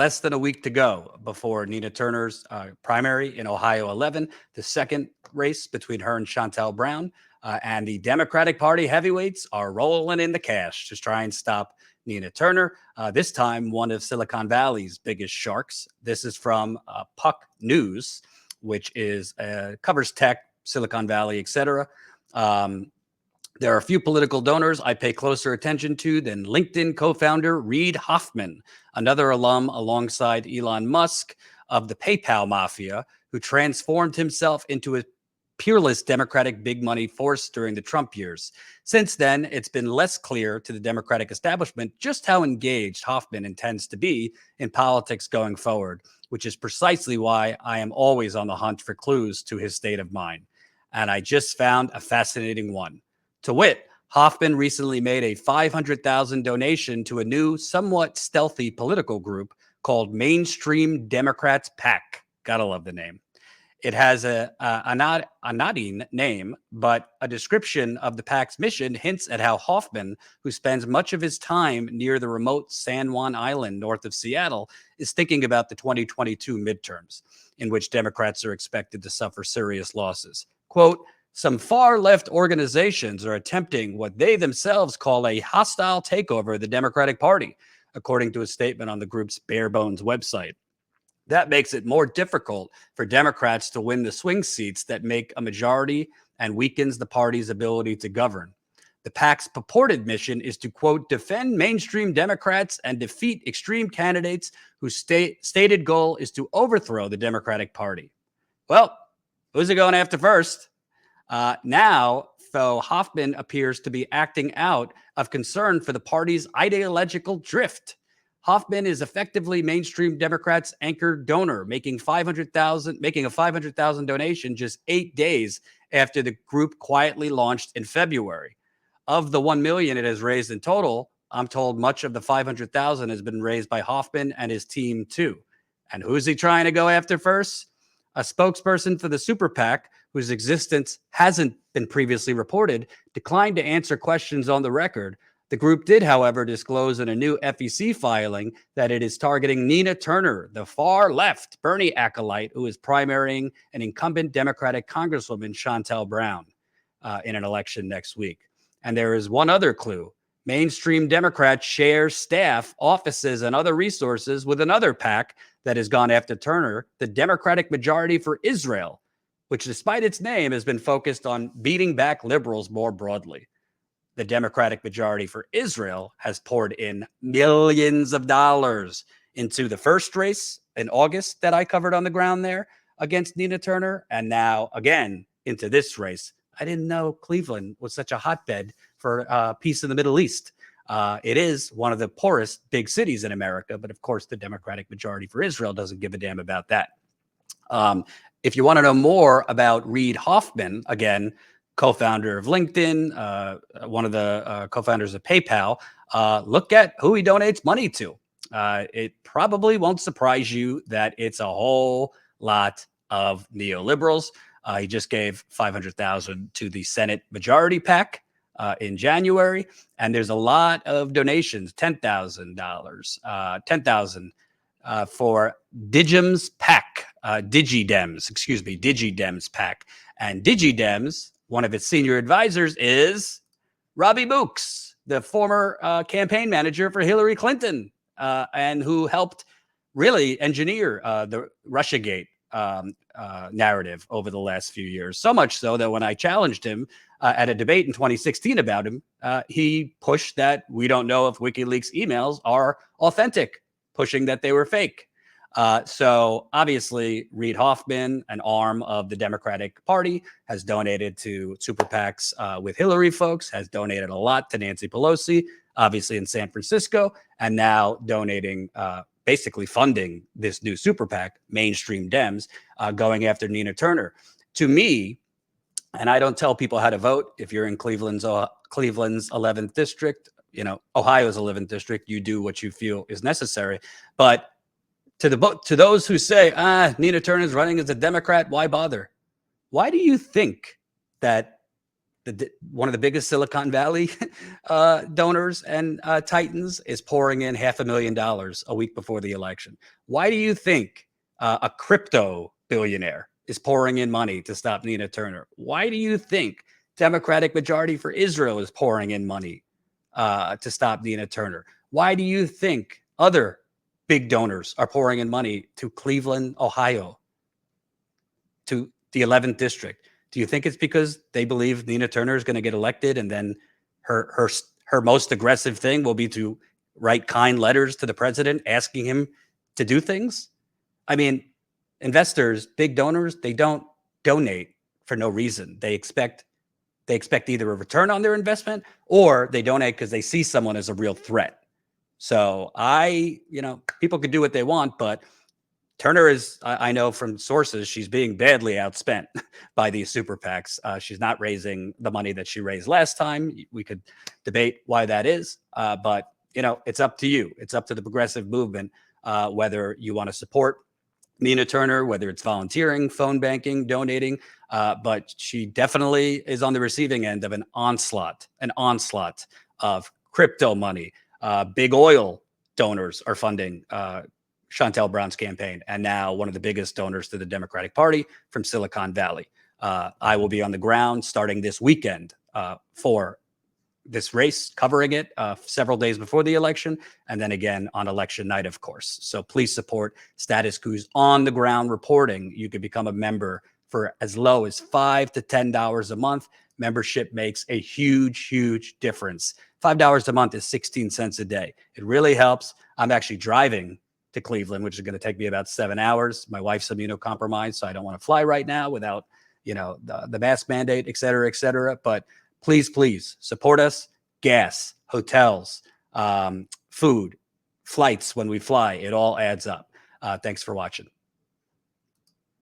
Less than a week to go before Nina Turner's primary in Ohio 11, the second race between her and Shontel Brown. And the Democratic Party heavyweights are rolling in the cash to try and stop Nina Turner. This time, one of Silicon Valley's biggest sharks. This is from Puck News, which is covers tech, Silicon Valley, etc. There are a few political donors I pay closer attention to than LinkedIn co-founder Reid Hoffman, another alum alongside Elon Musk of the PayPal mafia, who transformed himself into a peerless Democratic big money force during the Trump years. Since then, it's been less clear to the Democratic establishment just how engaged Hoffman intends to be in politics going forward, which is precisely why I am always on the hunt for clues to his state of mind. And I just found a fascinating one. To wit, Hoffman recently made a $500,000 donation to a new, somewhat stealthy political group called Mainstream Democrats PAC. Gotta love the name. It has a nodding name, but a description of the PAC's mission hints at how Hoffman, who spends much of his time near the remote San Juan Island north of Seattle, is thinking about the 2022 midterms, in which Democrats are expected to suffer serious losses. Quote, some far-left organizations are attempting what they themselves call a hostile takeover of the Democratic Party, according to a statement on the group's Bare Bones website. That makes it more difficult for Democrats to win the swing seats that make a majority and weakens the party's ability to govern. The PAC's purported mission is to, quote, defend mainstream Democrats and defeat extreme candidates whose stated goal is to overthrow the Democratic Party. Well, who's it going after first? Now, though, Hoffman appears to be acting out of concern for the party's ideological drift. Hoffman is effectively mainstream Democrats' anchor donor, making a $500,000 donation just 8 days after the group quietly launched in February. Of the $1 million it has raised in total, I'm told much of the $500,000 has been raised by Hoffman and his team too. And who's he trying to go after first? A spokesperson for the Super PAC, whose existence hasn't been previously reported, declined to answer questions on the record. The group did, however, disclose in a new FEC filing that it is targeting Nina Turner, the far-left Bernie acolyte who is primarying an incumbent Democratic Congresswoman, Shontel Brown, in an election next week. And there is one other clue. Mainstream Democrats share staff, offices, and other resources with another PAC that has gone after Turner, the Democratic Majority for Israel, which, despite its name, has been focused on beating back liberals more broadly. The Democratic Majority for Israel has poured in millions of dollars into the first race in August that I covered on the ground there against Nina Turner, and now again into this race. I didn't know Cleveland was such a hotbed for peace in the Middle East. It is one of the poorest big cities in America, but of course the Democratic Majority for Israel doesn't give a damn about that. If you want to know more about Reid Hoffman, again, co-founder of LinkedIn, one of the co-founders of PayPal, look at who he donates money to. It probably won't surprise you that it's a whole lot of neoliberals. He just gave $500,000 to the Senate Majority PAC in January, and there's a lot of donations, $10,000, $10,000 for Digidems PAC, Digidems PAC, and Digidems. One of its senior advisors is Robbie Mookes, the former campaign manager for Hillary Clinton, and who helped really engineer the Russiagate narrative over the last few years. So much so that when I challenged him at a debate in 2016 about him, he pushed that we don't know if WikiLeaks emails are authentic, pushing that they were fake. So obviously, Reid Hoffman, an arm of the Democratic Party, has donated to super PACs with Hillary folks, has donated a lot to Nancy Pelosi, obviously in San Francisco, and now donating, basically funding this new super PAC, Mainstream Dems, going after Nina Turner. To me, and I don't tell people how to vote. If you're in Cleveland's 11th district, you know, Ohio's 11th district, you do what you feel is necessary. But to those who say, Nina Turner is running as a Democrat, why bother? Why do you think that one of the biggest Silicon Valley donors and titans is pouring in $500,000 a week before the election. Why do you think a crypto billionaire is pouring in money to stop Nina Turner? Why do you think Democratic Majority for Israel is pouring in money to stop Nina Turner? Why do you think other big donors are pouring in money to Cleveland, Ohio, to the 11th district? Do you think it's because they believe Nina Turner is going to get elected, and then her most aggressive thing will be to write kind letters to the president asking him to do things? I mean, investors, big donors, they don't donate for no reason. They expect either a return on their investment, or they donate because they see someone as a real threat. So people can do what they want, but Turner is, I know from sources, she's being badly outspent by these super PACs. She's not raising the money that she raised last time. We could debate why that is, but it's up to you. It's up to the progressive movement whether you want to support Nina Turner, whether it's volunteering, phone banking, donating, but she definitely is on the receiving end of an onslaught of crypto money. Big oil donors are funding Shontel Brown's campaign, and now one of the biggest donors to the Democratic Party from Silicon Valley. I will be on the ground starting this weekend for this race, covering it several days before the election, and then again on election night, of course. So please support Status Coup's on-the-ground reporting. You can become a member for as low as $5 to $10 a month. Membership makes a huge, huge difference. $5 a month is 16 cents a day. It really helps. I'm actually driving to Cleveland, which is going to take me about 7 hours. My wife's immunocompromised, so I don't want to fly right now without, the mask mandate, et cetera, et cetera. But please support us. Gas, hotels, food, flights when we fly. It all adds up. Thanks for watching.